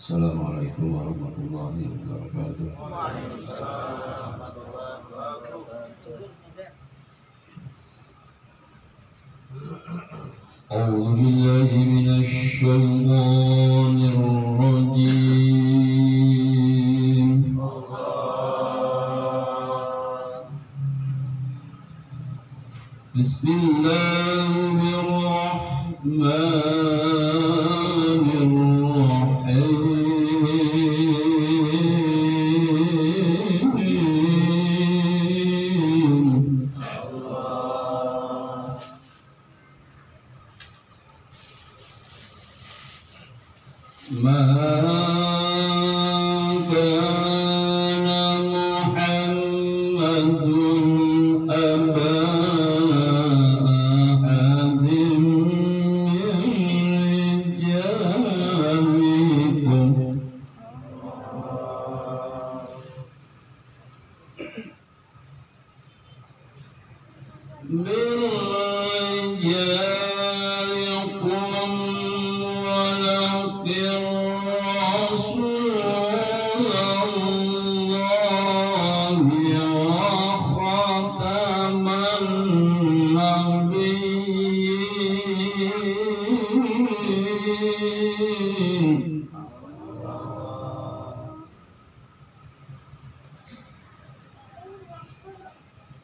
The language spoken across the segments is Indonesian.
Assalamualaikum warahmatullahi wabarakatuh. أعوذ بالله من الشيطان الرجيم. بسم الله الرحمن الرحيم. ما كان محمد أبا أحد من رجالكم ولكن رسول الله وخاتم النبيين.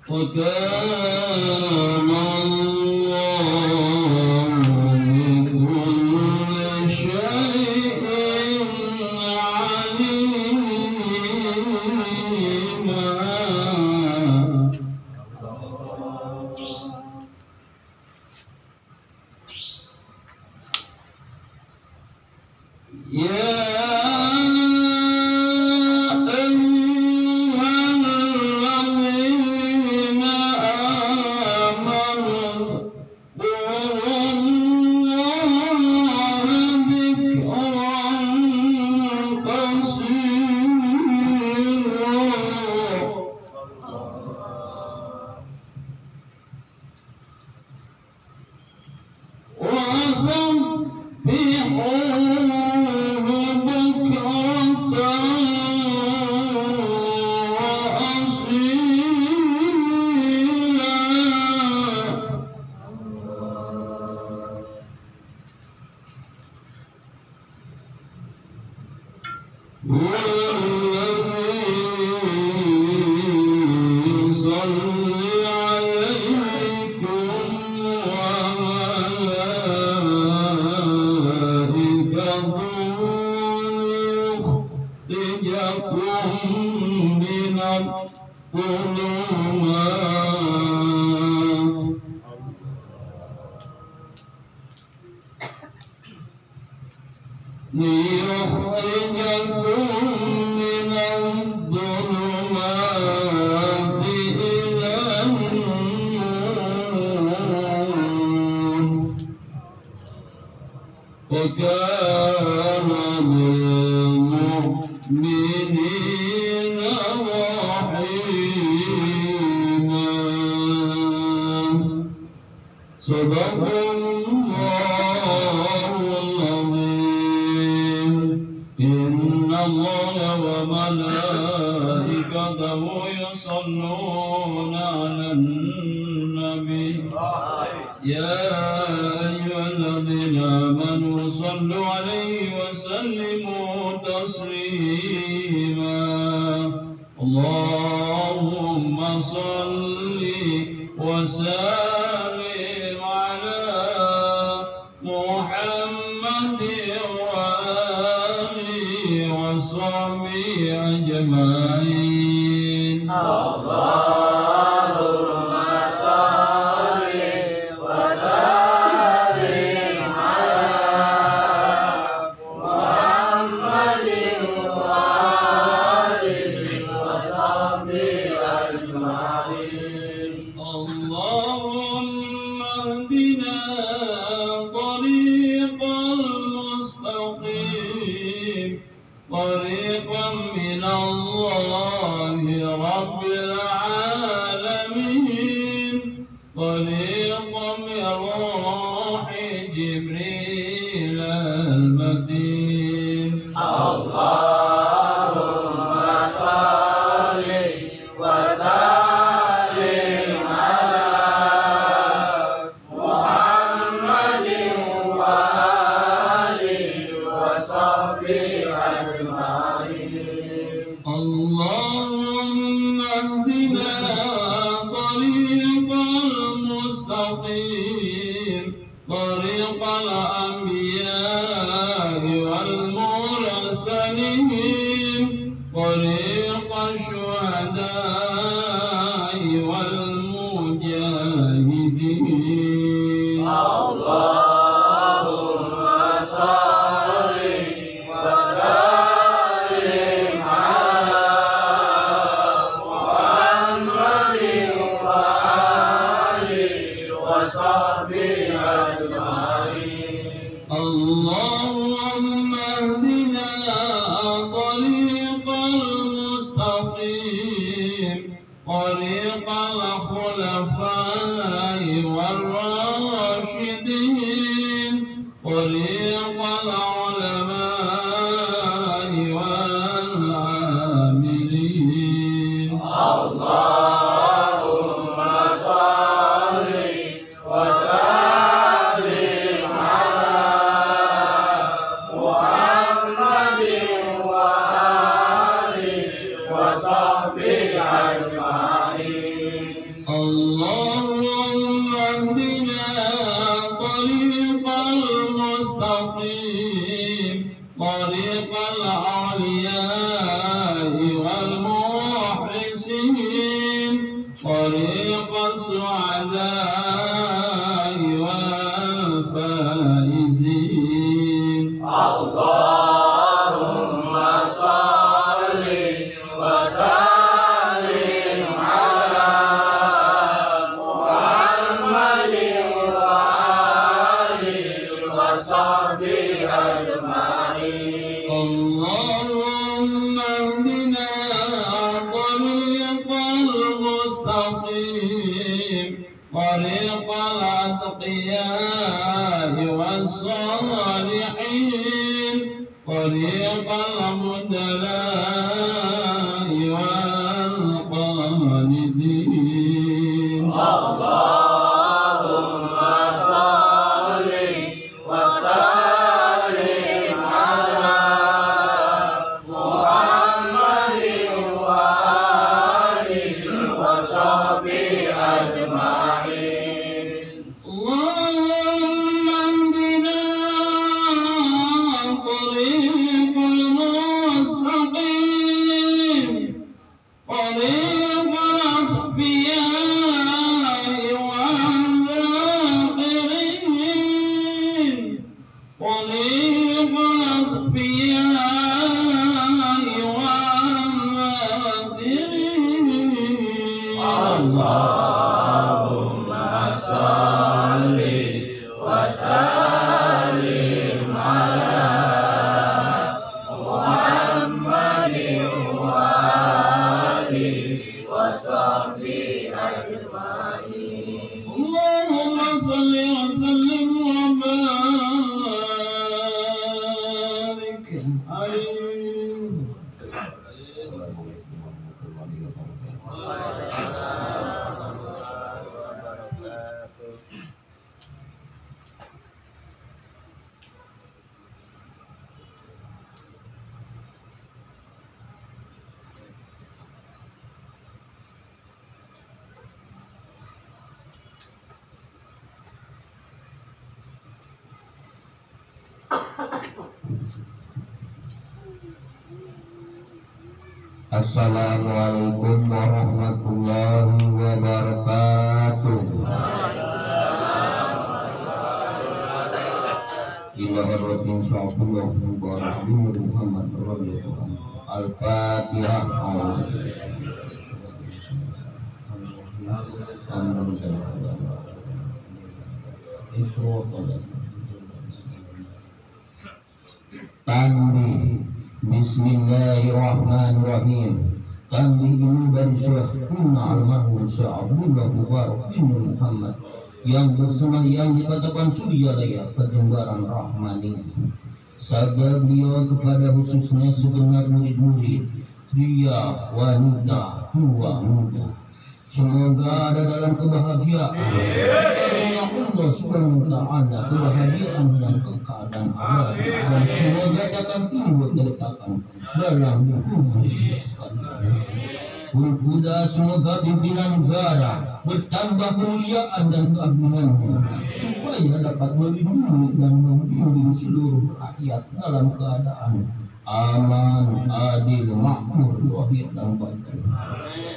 وكان الله بكل شيء عليما. يا وكان بالمؤمنين رحيما. صدق الله العظيم. إن الله وملائكته يصلون على النبي يا أيها الذين آمنوا صلوا عليه وسلموا تسليما. اللهم صل وسلم على محمد وآله وصحبه أجمعين. اللهم اهدنا طريق المستقيم، طريقا من الله رب العالمين، طريقا من روح جبريل المتين. طريق العلماء والعاملين. اللهم صل وسلم على محمد وآله وصحبه أجمعين. اللهم اهدنا طريق المستقيم طريق الأولياء والمخلصين طريق السعداء والفائزين. اللهم صل وسلم على محمد وآله وصحبه أجمعين. اللهم اهدنا طريق المستقيم طريق الأتقياء والصالحين طريق البدلاء والقانتين. اللهم صل وسلم على محمد وآله وصحبه أجمعين. اللهم اهدنا طريق المستقيم طريق الأصفياء والذاكرين طريق الأصفياء والذاكرين. اللهم صل وسلم على محمد وآله وصحبه أجمعين. اللهم صل وسلم وبارك عليه. Assalamualaikum warahmatullahi wabarakatuh. Ila hadratin syafullah mubarak bin Muhammad radhiyallahu anhu. Al-Fatihah. Tanbih. Bismillahirrahmanirrahim. Tanbih ini dari Syekh Kunna almarhum Syekh Abdullah Mubarak bin Muhammad yang bersemayam di Patapan Suryalaya, Kejembaran Rahmani. Sabda beliau kepada khususnya segenap murid-murid, pria, wanita, tua, muda, semoga ada dalam kebahagiaan karena Allah Subhanahu wa Ta'ala, kebahagiaan dan keadaan Allah, dan semoga dapat timbul kedekatan dalam hubungan kita sekalian. Kuda semoga pimpinan negara bertambah kemuliaan dan keagungannya, supaya dapat melindungi dan membimbing seluruh rakyat dalam keadaan aman, adil, makmur, wahid dan batin.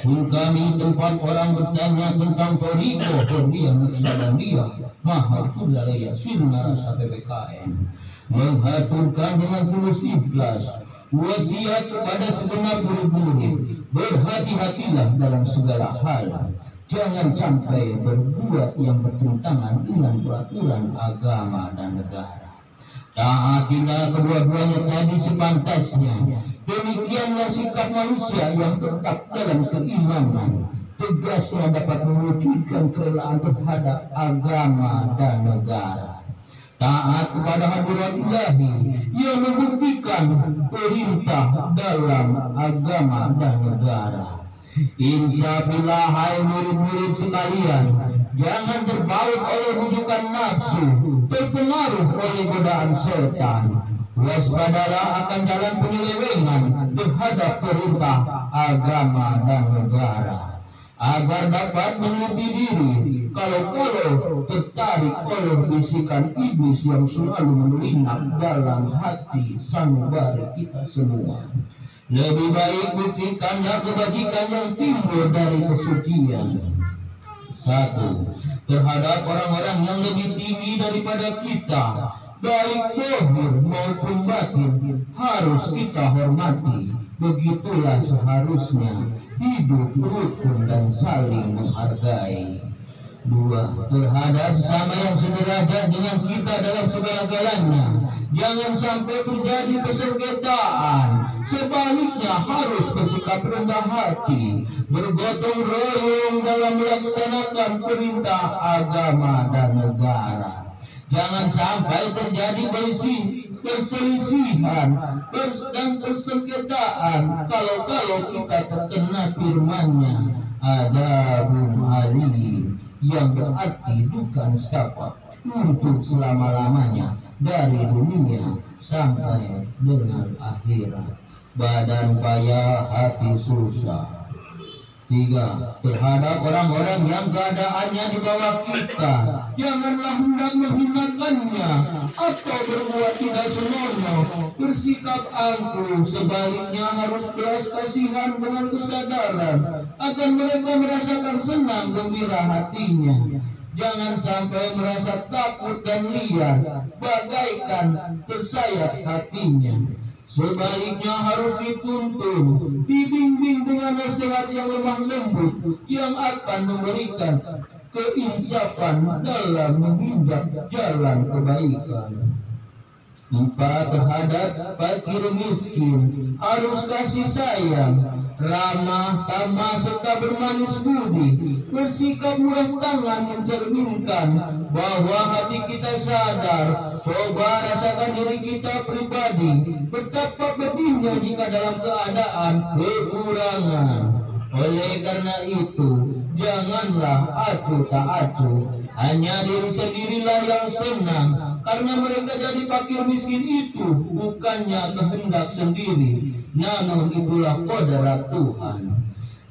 Pun kami tempat orang bertanya tentang Toriko, Perdian Naksabandia, Mahal Suryalaya, Sinarasa PPKN, menghaturkan dengan tulus ikhlas wasiat kepada segenap murid-murid, berhati-hatilah dalam segala hal. Jangan sampai berbuat yang bertentangan dengan peraturan agama dan negara. Taatilah kedua-duanya tadi sepantasnya. Demikianlah sikap manusia yang tetap dalam keimanan, tegasnya dapat mewujudkan kerelaan terhadap agama dan negara. taat kepada hadirat ilahi yang membuktikan perintah dalam agama dan negara. Insyaallah, hai murid-murid sekalian, jangan terbawa oleh rujukan nafsu, terpengaruh oleh godaan setan. Waspadalah akan jalan penyelewengan terhadap perintah agama dan negara, agar dapat menutupi diri kalau tertarik oleh bisikan iblis yang selalu menyelinap dalam hati sanubari kita semua. Lebih baik buktikanlah kebajikan yang timbul dari kesucian. 1. Terhadap orang-orang yang lebih tinggi daripada kita, baik zahir maupun batin, harus kita hormati. Begitulah seharusnya hidup rukun dan saling menghargai. 2. Terhadap sesama yang sederajat dengan kita dalam segala-galanya, jangan sampai terjadi persengketaan. Sebaliknya harus bersikap rendah hati, bergotong royong dalam melaksanakan perintah agama dan negara. Jangan sampai terjadi perselisihan dan persengketaan kalau kita terkena firman-Nya, Adabun alim, yang berarti duka nestapa untuk selama-lamanya dari dunia sampai dengan akhirat. Badan payah, hati susah. 3. Terhadap orang-orang yang keadaannya di bawah kita, janganlah hendak menghinakannya atau berbuat tidak senonoh, bersikap angkuh. Sebaliknya harus belas kasihan dengan kesadaran agar mereka merasakan senang gembira hatinya. Jangan sampai merasa takut dan liar, bagaikan tersayat hatinya. Sebaliknya harus dituntun, dibimbing dengan nasihat yang lemah lembut yang akan memberikan keinsafan dalam menginjak jalan kebaikan. 4. Terhadap fakir miskin harus kasih sayang, ramah, tamah, serta bermanis budi. Bersikap murah tangan mencerminkan bahwa hati kita sadar. Coba rasakan diri kita pribadi, betapa pedihnya jika dalam keadaan kekurangan. Oleh karena itu, janganlah acuh tak acuh, hanya diri sendirilah yang senang, karena mereka jadi fakir miskin itu bukannya kehendak sendiri, namun itulah kodrat Tuhan.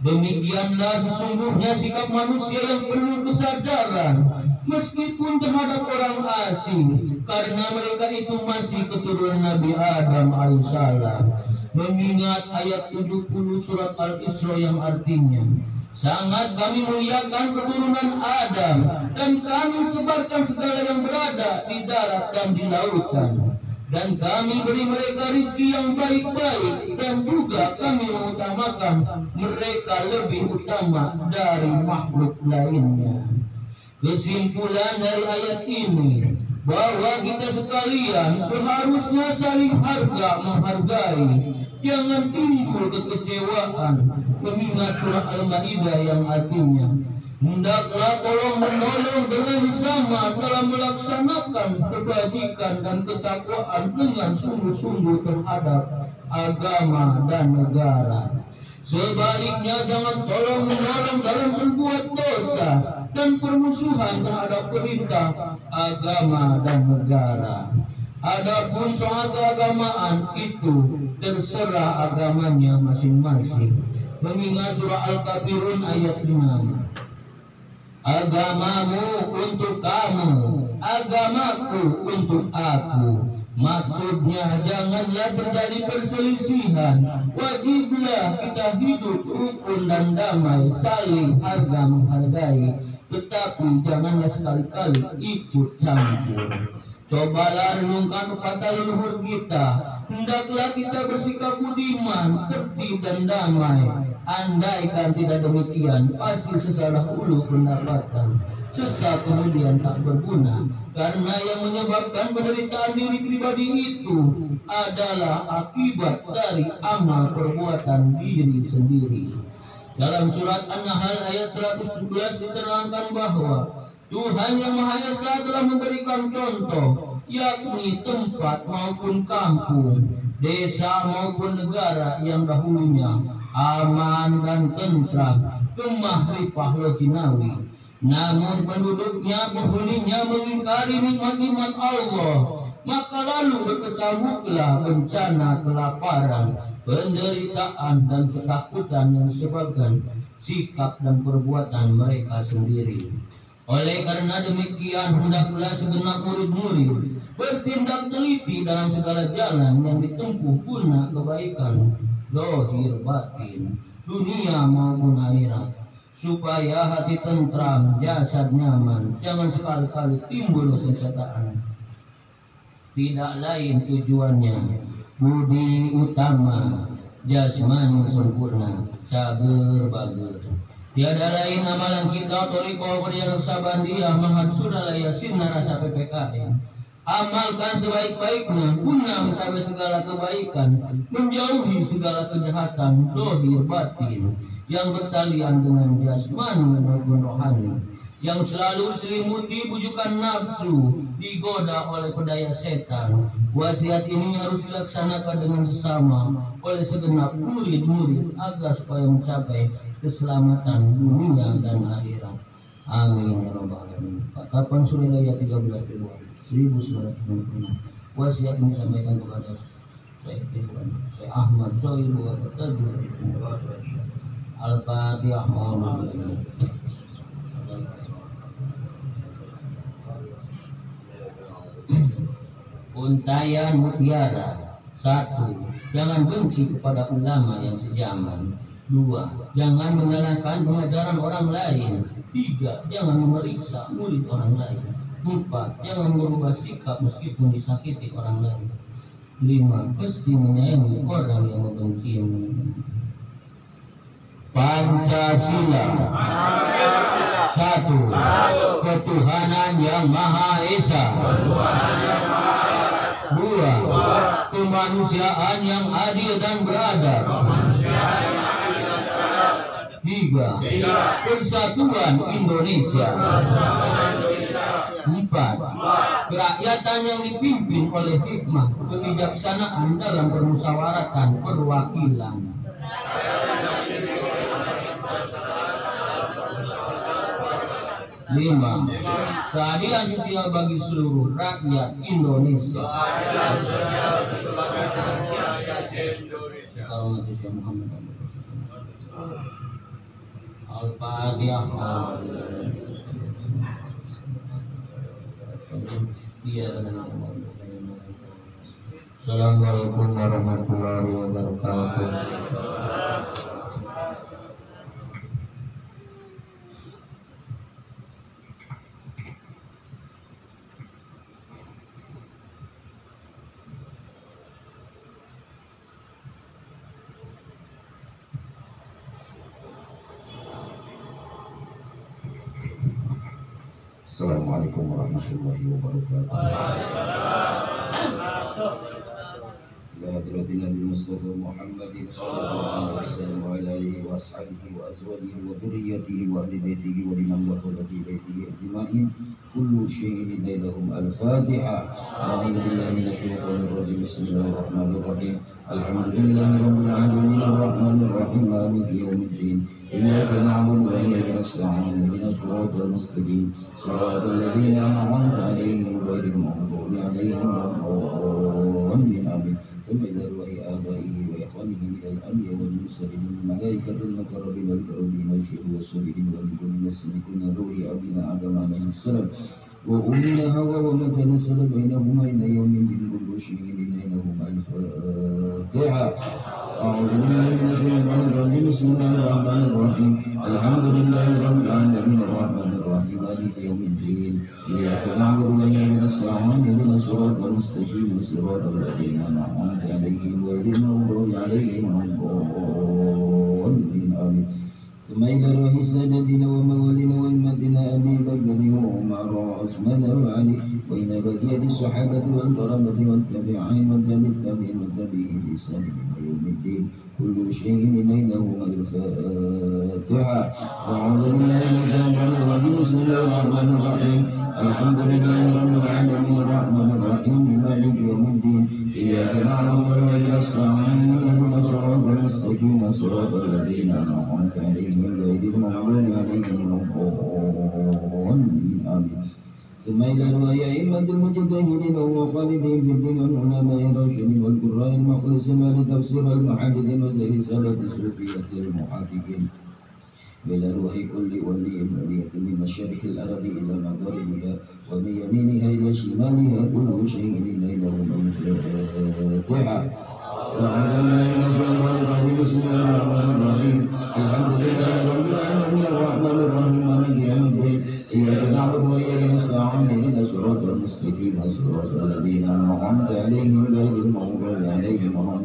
Demikianlah sesungguhnya sikap manusia yang penuh kesadaran, meskipun terhadap orang asing, karena mereka itu masih keturunan Nabi Adam alaihissalam. Mengingat ayat 70 surat Al-Isra yang artinya, sangat kami muliakan keturunan Adam dan kami sebarkan segala yang berada di darat dan di lautan, dan kami beri mereka rezeki yang baik-baik, dan juga kami mengutamakan mereka lebih utama dari makhluk lainnya. Kesimpulan dari ayat ini bahwa kita sekalian seharusnya saling menghargai, jangan timbul kekecewaan. Mengingat surah Al-Maidah yang artinya, hendaklah tolong menolong dengan sama dalam melaksanakan kebajikan dan ketakwaan dengan sungguh-sungguh terhadap agama dan negara. Sebaliknya jangan tolong menolong dalam berbuat dosa dan permusuhan terhadap perintah agama dan negara. Adapun soal keagamaan itu terserah agamanya masing-masing. Mengingat surah Al-Kafirun ayat 6. Agamamu untuk kamu, agamaku untuk aku. Maksudnya janganlah terjadi perselisihan. Wajiblah kita hidup rukun dan damai, saling harga menghargai. Tetapi janganlah sekali-kali ikut campur. Cobalah renungkan kepada leluhur kita. Hendaklah kita bersikap budiman, tertib dan damai. Andaikan tidak demikian, pasti sesalah ulu pendapatan, sesat kemudian tak berguna. Karena yang menyebabkan penderitaan diri pribadi itu adalah akibat dari amal perbuatan diri sendiri. Dalam surat An-Nahl ayat 117 diterangkan bahwa Tuhan yang Maha Esa telah memberikan contoh yakni tempat maupun kampung, desa maupun negara yang dahulunya aman dan tentram, kemah ripah lojinawi. Namun penduduknya penghuninya mengingkari nikmat-nikmat Allah, maka lalu berkecamuklah bencana kelaparan, penderitaan dan ketakutan yang disebabkan sikap dan perbuatan mereka sendiri. Oleh karena demikian, hendaklah segenap murid-murid bertindak teliti dalam segala jalan yang ditempuh guna kebaikan zahir batin, dunia maupun akhirat, supaya hati tentram, jasad nyaman, jangan sekali-kali timbul sengketaan. Tidak lain tujuannya budi utama, jasmani sempurna, sabar bager. Tiada lain amalan kita toriko berjalan sabandiah mahad sudah layasinna rasa PPKM. Amalkan sebaik-baiknya guna mencapai segala kebaikan, menjauhi segala kejahatan zahir batin yang bertalian dengan jasmani maupun rohani, yang selalu diselimuti bujukan nafsu, digoda oleh pedaya setan. Wasiat ini harus dilaksanakan dengan sesama oleh segenap murid-murid agar supaya mencapai keselamatan dunia dan akhirat. Amin ya rabbal alamin. Katakan surah ayat 13 Februari 1996. Wasiat ini disampaikan kepada saya Ahmad Sohibu wa Tajur Al-Fatihah. Untayan mutiara. 1. Jangan benci kepada ulama yang sejaman. 2. Jangan menyalahkan pengajaran orang lain. 3. Jangan memeriksa murid orang lain. 4. Jangan merubah sikap meskipun disakiti orang lain. 5. Pasti menyayangi orang yang membencimu. Pancasila. 1. Ketuhanan yang Maha Esa. 2. Kemanusiaan yang adil dan beradab. 3. Persatuan Indonesia. 4. Kerakyatan yang dipimpin oleh hikmah kebijaksanaan dalam permusyawaratan perwakilan. 5. Keadilan sosial bagi seluruh rakyat Indonesia. Al-Fatihah. Assalamualaikum warahmatullahi wabarakatuh. Assalamualaikum warahmatullahi wabarakatuh. Ya hadratil Nabi Mustafa Muhammadin sallallahu alaihi wasallam wa alihi wa ashabihi wa azwajihi wa dhurriyyatihi wa ahli baitihi wa liman dakhala fi baitihi ajma'in. Kullu syai'in lahum al-Fatiha. A'udzu billahi minasy syaithanir rajim. Bismillahirrahmanirrahim. Alhamdulillahi rabbil alamin arrahmanir rahim maliki yaumiddin. إياك نعبد وإياك نستعين اهدنا الصراط المستقيم صراط الذين أنعمت عليهم غير المغضوب عليهم ولا الضالين آمين. ثم إلى أرواح آبائه وإخوانه من الأنبياء والمرسلين والملائكة المقربين والكرمين والشهداء والصالحين ولكل نفس كنا ذري أبينا آدم عليه السلام وأمنا هوى ومن تنزل بينهما إلى يوم الدين كل شيء بينهما الفاتحة. أعوذ بالله من الشيطان الرجيم. بسم الله الرحمن الرحيم. الحمد لله رب العالمين الرحمن الرحيم مالك يوم الدين. إياك نعبد وإياك نستعين اهدنا الصراط المستقيم صراط الذين أنعمت عليهم غير المغضوب عليهم ولا الضالين آمين. ثم إلى روح سادتنا وموالينا وإمتنا أبي بكر وعمر وعثمان وعلي وإلى بقية الصحابة والطلبة والتابعين والتابعين والتابعين بإحسان إلى يوم الدين. كل شيء إلينا الفاتحة. أعوذ بالله من الشيطان الرجيم. بسم الله الرحمن الرحيم. الحمد لله رب العالمين الرحمن الرحيم مالك يوم الدين إياك نعبد وإياك نستعين اهدنا الصراط المستقيم صراط الذين أنعمت عليهم غير المغضوب عليهم ولا الضالين آمين. ثم إلى رواية أئمة المجتهدين وخالدين في الدين والعلماء الراشدين والقراء المخلصين ولتفسير المحدثين وزي رسالة صوفية المحققين من روح كل ولي ولية من مشارق الأرض إلى مغاربها ومن يمينها إلى شمالها كل شيء لهم الفاتحة. أعوذ بالله من الشيطان الرجيم بسم الله الرحمن الرحيم الحمد لله رب العالمين الرحمن الرحيم مالك يوم الدين إياك نعبد وإياك نستعين اهدنا الصراط المستقيم صراط الذين أنعمت عليهم غير المغضوب عليهم ولا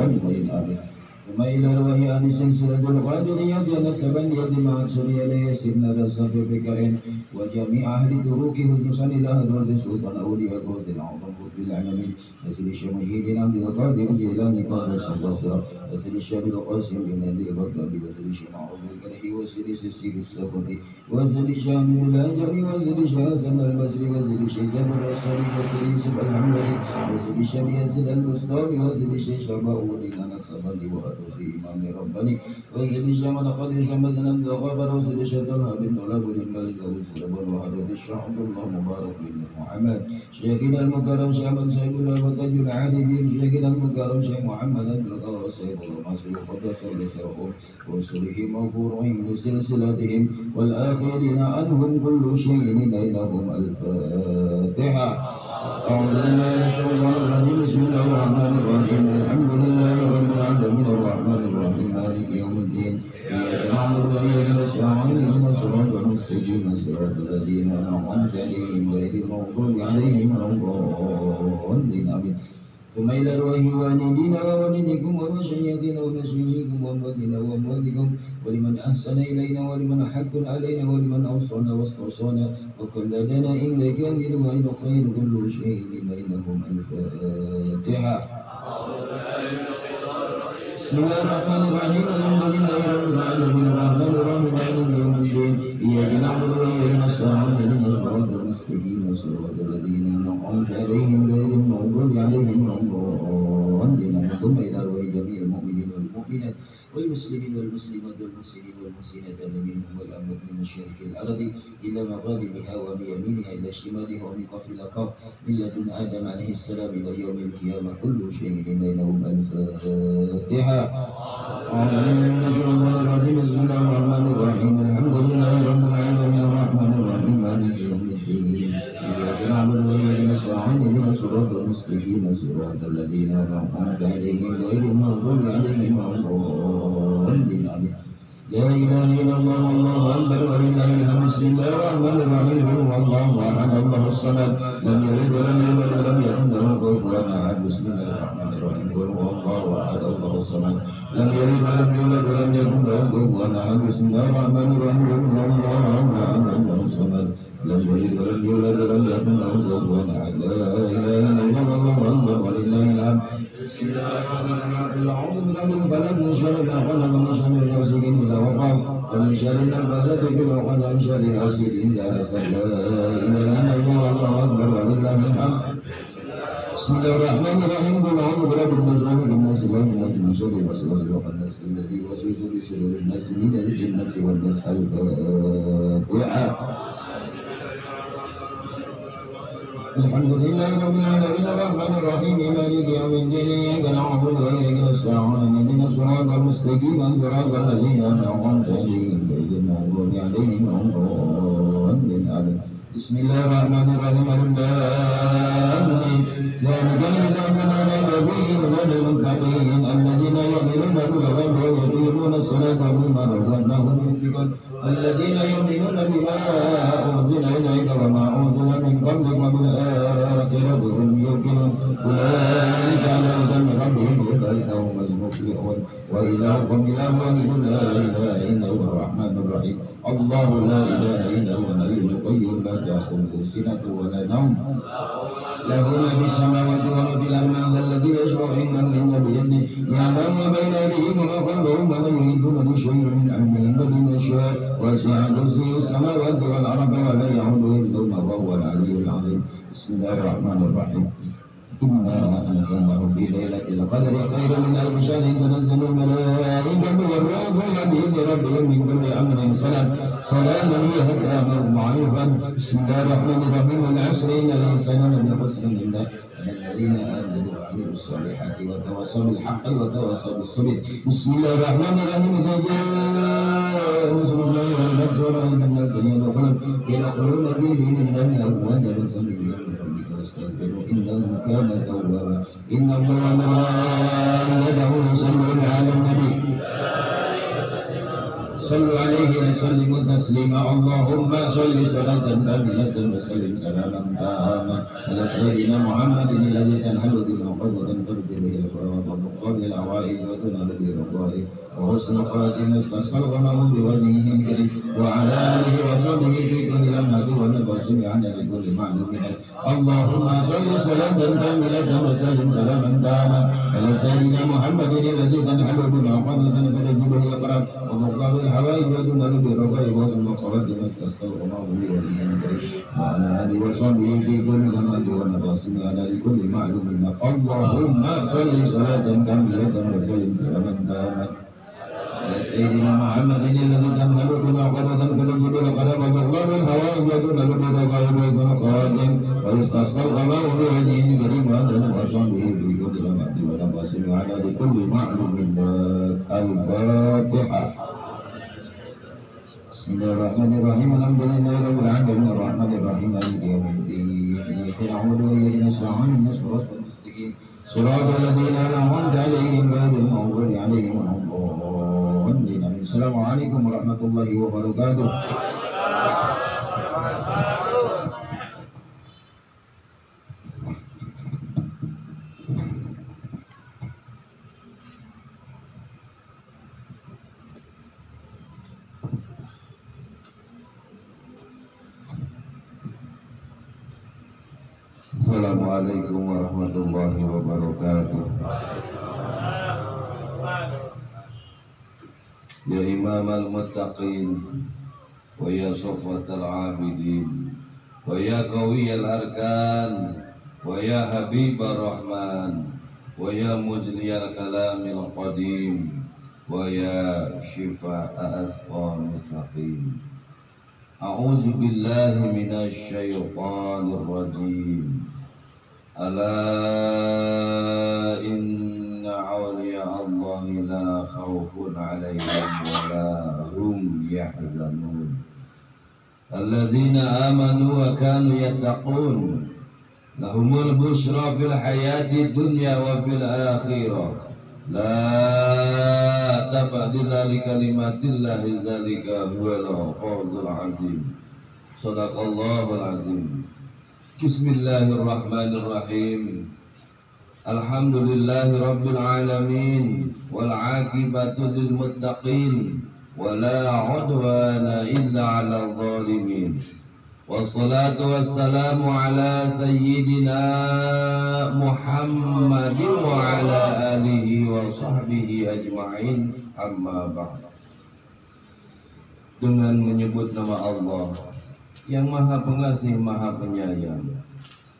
الضالين آمين. ثم إلى رواية عن سلسلة القادرية نكسبنية مع سوريا ليسرنا رسف بكائن وجميع أهل الدروك خصوصا إلى حضرة سلطان أولياء قوت العظم قطب العالمين نسل الشمهيدين عبد القادر الجيلاني قدس البصرة نسل الشهيد القاسم بن عبد البغدادي نسل الشمعون الكرهي وسل السير السقطي وزل الشام بالأنجمي وزل شهازن البصري وزل الشيخ جبر الصري وزل يوسف الحمدلي وزل الشبيه زل المستوي وزل الشيخ شباؤدين نكسبني الإمام ربني وزد الجمل قد زمزنا الغبر وزد شتلها بالطلب للملك والسلب وحرد الشعب الله مبارك بن محمد شيخنا المكرم شامل سيد الله وتاج العارفين شيخنا المكرم شيخ محمد بن الله وسيد الله مسلم قدس لسرهم ورسلهم وفورهم لسلسلتهم والآخرين عنهم كل شيء بينهم الفاتحة. أعوذ بالله من الشيطان الرجيم بسم الله الرحمن الرحيم الحمد لله رب العالمين الرحمن الرحيم مالك يوم الدين إياك نعبد وإياك نستعين اهدنا الصراط المستقيم صراط الذين أنعمت عليهم غير المغضوب عليهم ولا الضالين آمين. ثم إلى رواه والدينا ووالدكم ومشايخنا ومشايخكم وأمواتنا وأمواتكم ولمن أحسن إلينا ولمن حق علينا ولمن أوصانا واستوصانا وكلنا إليك من وإلى خير كل شيء بينهم الفاتحة. بسم الله الرحمن الرحيم الحمد لله رب العالمين الرحمن الرحيم مالك يوم الدين إياك نعبد وإياك نستعين اهدنا الصراط المستقيم صراط الذين أنعمت عليهم غير المغضوب عليهم ولا الضالين. ثم إلى رواه جميع المؤمنين والمؤمنات والمسلمين والمسلمات والمحسنين والمحسنات منهم والأموات من مشارق الأرض إلى مغاربها ومن يمينها إلى شمالها ومن قفر الأقاف من لدن آدم عليه السلام إلى يوم القيامة كل شيء بينهم الفاتحة. أعوذ بالله من الشيطان الرجيم بسم الله الرحمن الرحيم الحمد لله رب العالمين الرحمن الرحيم مالك يوم الدين إياك نعبد وإياك نستعين اهدنا الصراط المستقيم صراط الذين أنعمت عليهم غير المغضوب عليهم ولا الضالين آمين. لا إله إلا الله والله أكبر ولله الحمد. بسم الله الرحمن الرحيم قل هو الله أحد الله الصمد لم يلد ولم يولد ولم يكن له كفوا أحد. بسم الله الرحمن الرحيم قل هو الله أحد الله الصمد لم يلد ولم يولد ولم يكن له كفوا أحد. بسم الله الرحمن الرحيم قل هو الله أحد الله الصمد لم يلد ولم يولد ولم يكن له كفوا أحد. لا إله إلا الله والله أكبر ولله الحمد. بسم الله الرحمن الرحيم قل أعوذ برب الفلق من شر ما خلق ومن شر غاسق إذا وقب ومن شر النفاثات في العقد ومن شر حاسد إذا حسد. لا إله إلا الله والله أكبر ولله الحمد. بسم الله الرحمن الرحيم قل أعوذ برب الناس مالك الناس إله الناس من شر الوسواس الخناس الذي يوسوس في صدور الناس من الجنة والناس. الفاتحة. الحمد لله رب العالمين الرحمن الرحيم مالك يوم الدين إياك نعبد وإياك نستعين اهدنا الصراط المستقيم صراط الذين أنعمت عليهم غير المغضوب عليهم ولا الضالين آمين. بسم الله الرحمن الرحيم آمين. ذلك الكتاب لا ريب فيه هدى للمتقين الذين يؤمنون بالغيب ويقيمون الصلاة ومما رزقناهم ينفقون والذين يؤمنون بما أنزل إليك وما أنزل من قبلك وبالآخرة هم يوقنون أولئك على هدى من ربهم أولئك هم المفلحون. وإلهكم إله واحد لا إله إلا هو الرحمن الرحيم الله لا إله إلا هو الحي القيوم لا تأخذه سنة ولا نوم له ما في السماوات وما في الأرض. من ذا الذي يشفع عنده إلا بإذنه يعلم ما بين أيديهم وما خلفهم ولا يحيطون بشيء من علمه إلا بما شاء وسع كرسيه السماوات والأرض ولا يعوده Bismillahirrahmanirrahim. Inna anzalnahu fi lailatul qadri khairum min alfi shahrin tanazzalul malaikatu war-ruhu fiha bi'izni rabbihim min kulli amrin salam. Salamun hiya hatta maw'ifan. Bismillahirrahmanirrahim. Al-'asri innal insana lafi khusrin illa الذين آمنوا وعملوا الصالحات وتواصوا بالحق وتواصوا بالصبر. بسم الله الرحمن الرحيم. إذا جاء نصر الله والفتح ورأيت الناس يدخلون في دين الله أفواجا فسبح بحمد ربك واستغفره إنه كان توابا. إن الله وملائكته يصلون على النبي صلوا عليه وسلموا تسليما. اللهم صل صلاة كاملة وسلم سلاما تاما على سيدنا محمد الذي تنحل به العقد وتنفرج به الكرامات وتقضى به العوائد وتنال به الرضائب وحسن خاتمة استسقى الغمام بوجهه الكريم وعلى آله وصحبه في كل لمحة ونفس بعدد كل معلوم. اللهم صل صلاة كاملة وسلم سلاما تاما على سيدنا محمد الذي تنحل به العقد وتنفرج به الكرامات وتقضى به الحوائج وتنال به الرضائب وحسن خاتمة استسقى الغمام بوجهه الكريم وعلى آله وصحبه في كل لمحة ونفس بعدد كل معلوم. اللهم صل صلاة كاملة وسلم سلاما تاما على سيدنا محمد الذي تنهل بنا قرة فنجد القلم وتغلب الهوائج وتنال بالرغائب والخواتم ويستصفى الغمام بوجهه الكريم وأهله وصحبه في كل لمحة ونفس بعدد كل معلوم. الفاتحة. بسم الله الرحمن الرحيم. الحمد لله رب العالمين الرحمن الرحيم مالك يوم الدين إياك نعبد وإياك نستعين اهدنا الصراط المستقيم صراط الذين أنعمت عليهم غير المغضوب عليهم ولا الضالين. السلام عليكم ورحمة الله وبركاته. Assalamualaikum warahmatullahi wabarakatuh. Ya imam al-muttaqin wa ya safat al-abidin wa ya qawi al-arkan wa ya habib ar-rahman wa ya mujli al-kalam al-qadim wa ya shifa al-asqam al-saqim. A'udzu billahi minasy syaithanir rajim. Ala inna awliya Allahi la khawfun 'alaihim wa la hum yahzanun. Alladzina amanu wa kanu yattaqun lahumul busyra fil hayati dunya wa fil akhirah. La tabdila li kalimatillahi zalika huwal fawzul azim. Shadaqallahul azim. Bismillahirrahmanirrahim. Alhamdulillahi rabbil alamin wal aqibatu lil muttaqin wa la udwana illa 'alal zalimin. Wassalatu wassalamu ala sayyidina Muhammadin wa ala alihi wa sahbihi ajma'in, amma ba'd. Dengan menyebut nama Allah yang maha pengasih, maha penyayang.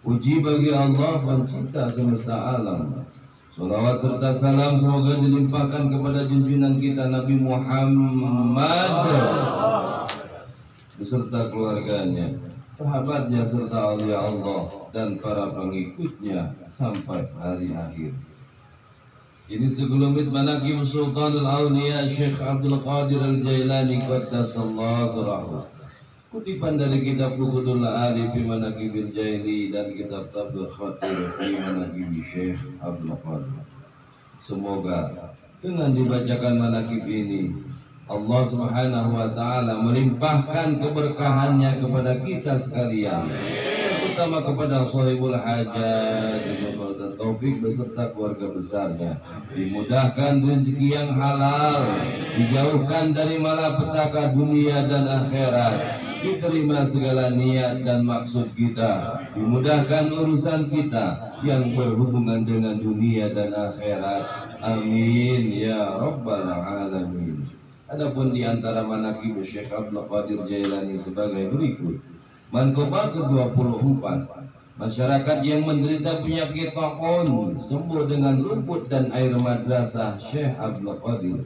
Puji bagi Allah pencipta semesta alam. Salawat serta salam semoga dilimpahkan kepada junjungan kita Nabi Muhammad beserta keluarganya, sahabatnya serta aulia Allah dan para pengikutnya sampai hari akhir. Ini segelumit manaqib Sultanul Auliya Syekh Abdul Qadir Al-Jailani qaddasallahu sirrahu. Kutipan dari kitab Fuqudul Arif fi Manaqibil Jaili dan kitab Tabul Khatir fi Manaqib Syekh Abdul Qadir. Semoga dengan dibacakan manaqib ini Allah Subhanahu wa taala melimpahkan keberkahannya kepada kita sekalian, terutama kepada sahibul hajat Ibnu Taufik beserta keluarga besarnya. Dimudahkan rezeki yang halal, dijauhkan dari malapetaka dunia dan akhirat, diterima segala niat dan maksud kita, dimudahkan urusan kita yang berhubungan dengan dunia dan akhirat. Amin ya rabbal alamin. Adapun di antara manaqib Syekh Abdul Qadir Jailani sebagai berikut. Manqabah ke-24. Masyarakat yang menderita penyakit taun sembuh dengan rumput dan air madrasah Syekh Abdul Qadir.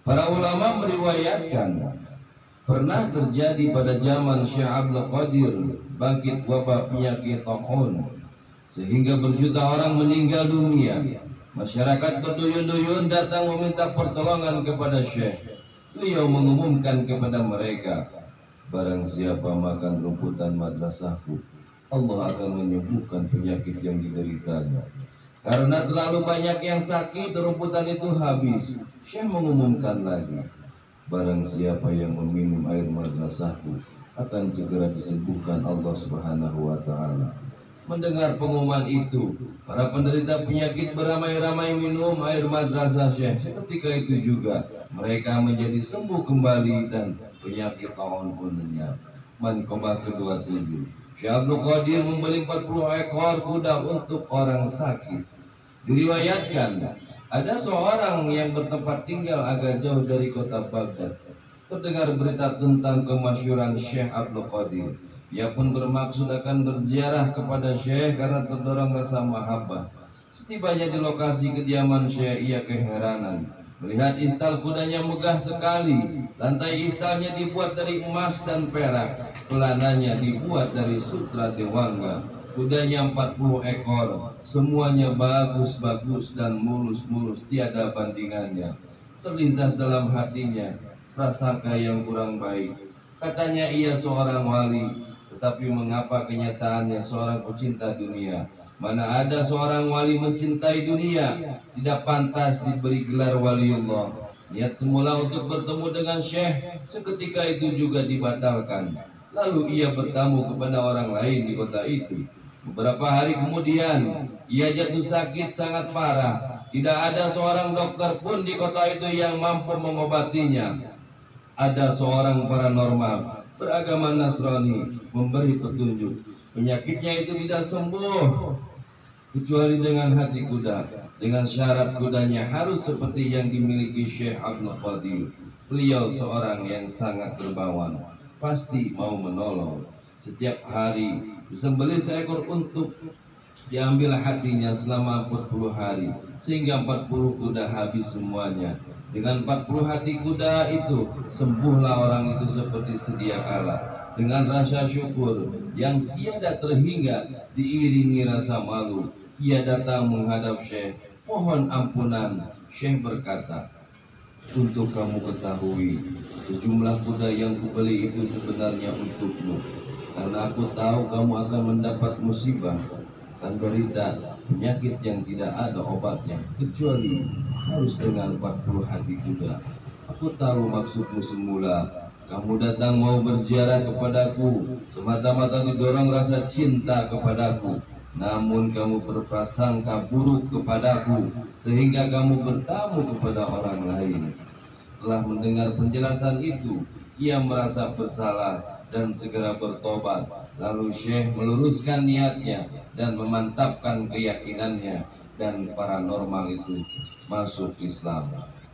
Para ulama meriwayatkan pernah terjadi pada zaman Syekh Abdul Qadir bangkit wabah penyakit taun sehingga berjuta orang meninggal dunia. Masyarakat berduyun-duyun datang meminta pertolongan kepada Syekh. Beliau mengumumkan kepada mereka, barang siapa makan rumputan madrasahku, Allah akan menyembuhkan penyakit yang dideritanya. Karena terlalu banyak yang sakit, rumputan itu habis. Syekh mengumumkan lagi, barang siapa yang meminum air madrasahku akan segera disembuhkan Allah Subhanahu wa Ta'ala. Mendengar pengumuman itu, para penderita penyakit beramai-ramai minum air madrasah Syekh. Ketika itu juga mereka menjadi sembuh kembali dan penyakit taun pun lenyap. Manqabah ke-27, Syekh Abdul Qadir membeli 40 ekor kuda untuk orang sakit. Diriwayatkan ada seorang yang bertempat tinggal agak jauh dari kota Baghdad. Terdengar berita tentang kemasyhuran Syekh Abdul Qadir. Ia pun bermaksud akan berziarah kepada Syekh karena terdorong rasa mahabbah. Setibanya di lokasi kediaman Syekh, ia keheranan melihat istal kudanya megah sekali. Lantai istalnya dibuat dari emas dan perak, pelananya dibuat dari sutra dewangga. Kudanya 40 ekor, semuanya bagus-bagus dan mulus-mulus, tiada bandingannya. Terlintas dalam hatinya prasangka yang kurang baik. Katanya ia seorang wali, tetapi mengapa kenyataannya seorang pecinta dunia? Mana ada seorang wali mencintai dunia, tidak pantas diberi gelar waliullah. Niat semula untuk bertemu dengan Syekh seketika itu juga dibatalkan. Lalu ia bertamu kepada orang lain di kota itu. Beberapa hari kemudian ia jatuh sakit sangat parah. Tidak ada seorang dokter pun di kota itu yang mampu mengobatinya. Ada seorang paranormal beragama Nasrani memberi petunjuk. Penyakitnya itu tidak sembuh kecuali dengan hati kuda, dengan syarat kudanya harus seperti yang dimiliki Syekh Abdul Qadir. Beliau seorang yang sangat dermawan, pasti mau menolong. Setiap hari disembelih seekor untuk diambil hatinya selama 40 hari, sehingga 40 kuda habis semuanya. Dengan 40 hati kuda itu sembuhlah orang itu seperti sedia kala. Dengan rasa syukur yang tiada terhingga diiringi rasa malu, ia datang menghadap Syekh, mohon ampunan. Syekh berkata, untuk kamu ketahui, sejumlah kuda yang kubeli itu sebenarnya untukmu, karena aku tahu kamu akan mendapat musibah dan derita penyakit yang tidak ada obatnya kecuali harus dengan 40 hati kuda. Aku tahu maksudmu semula. Kamu datang mau berziarah kepadaku semata-mata didorong rasa cinta kepadaku. Namun kamu berprasangka buruk kepadaku sehingga kamu bertamu kepada orang lain. Setelah mendengar penjelasan itu, ia merasa bersalah dan segera bertobat. Lalu Syekh meluruskan niatnya dan memantapkan keyakinannya, dan paranormal itu masuk Islam.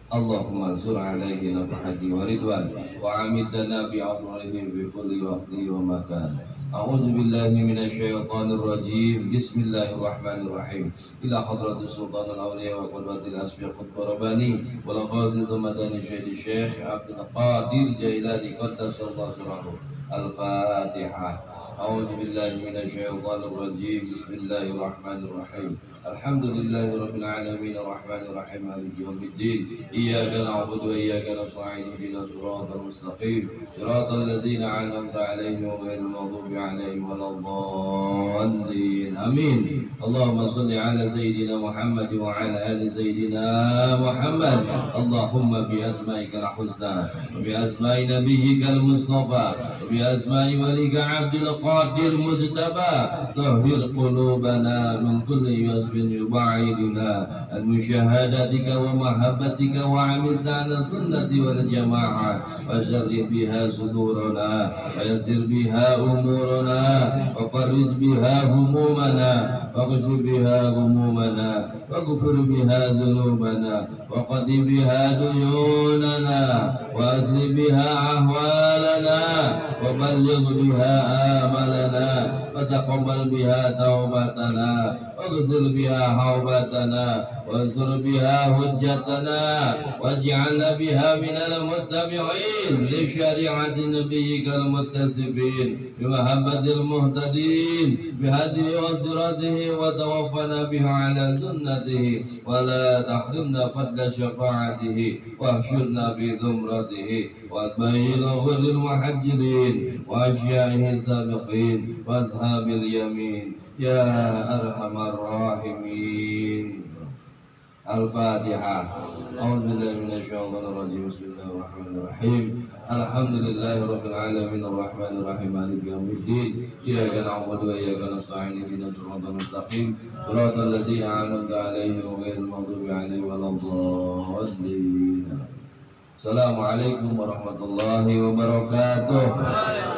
Allahumma zur alaihi nafahati wa ridwan wa amidana bi'azrihi fi kulli waqti wa makan. A'udzu billahi minasy syaithanir rajim. Bismillahirrahmanirrahim. Ila hadratus sultanul awliya wa qudwatil asfiya qutb rabbani wa laqazi zamadani Syekh Abdul Qadir Jailani qaddasallahu sirrahu. Al-Fatihah. A'udzu billahi minasy syaithanir rajim. Bismillahirrahmanirrahim. Alhamdulillahi rabbil alamin arrahmanir rahim maliki yaumiddin. Iyyaka na'budu wa iyyaka nasta'in ihdinas siratal mustaqim siratal ladzina an'amta 'alaihim ghairil maghdubi 'alaihim waladdallin. Amin. Allahumma shalli 'ala sayyidina Muhammad wa 'ala ali sayyidina Muhammad. Allahumma bi asma'ikal husna wa bi asma'i nabiyyikal mustafa wa bi asma'i walika 'Abdul Qadir Mujtaba tahhir qulubana min kulli يبعدنا عن مشاهدتك ومحبتك وعملنا على السنة والجماعة وشرح بها صدورنا ويسر بها أمورنا وفرج بها همومنا واكشف بها غمومنا واغفر بها ذنوبنا وقضي بها ديوننا وأصلح بها أحوالنا وبلغ بها آملنا وتقبل بها توبتنا واغسل بها حوبتنا وانصر بها حجتنا واجعلنا بها من المتبعين لشريعة نبيك المتسبين بمحبة المهتدين بهديه وصراطه وتوفنا بها على سنته ولا تحرمنا فضل شفاعته واحشرنا في زمرته واتبعه الغر المحجلين واشيائه السابقين واصحاب اليمين يا ارحم الراحمين. الفاتحة. أعوذ بالله من الشيطان الرجيم. بسم الله الرحمن الرحيم. الحمد لله رب العالمين الرحمن الرحيم مالك يوم الدين. إياك نعبد وإياك نستعين اهدنا الصراط المستقيم صراط الذين أنعمت عليهم غير المغضوب عليهم ولا الضالين. السلام عليكم warahmatullahi wabarakatuh.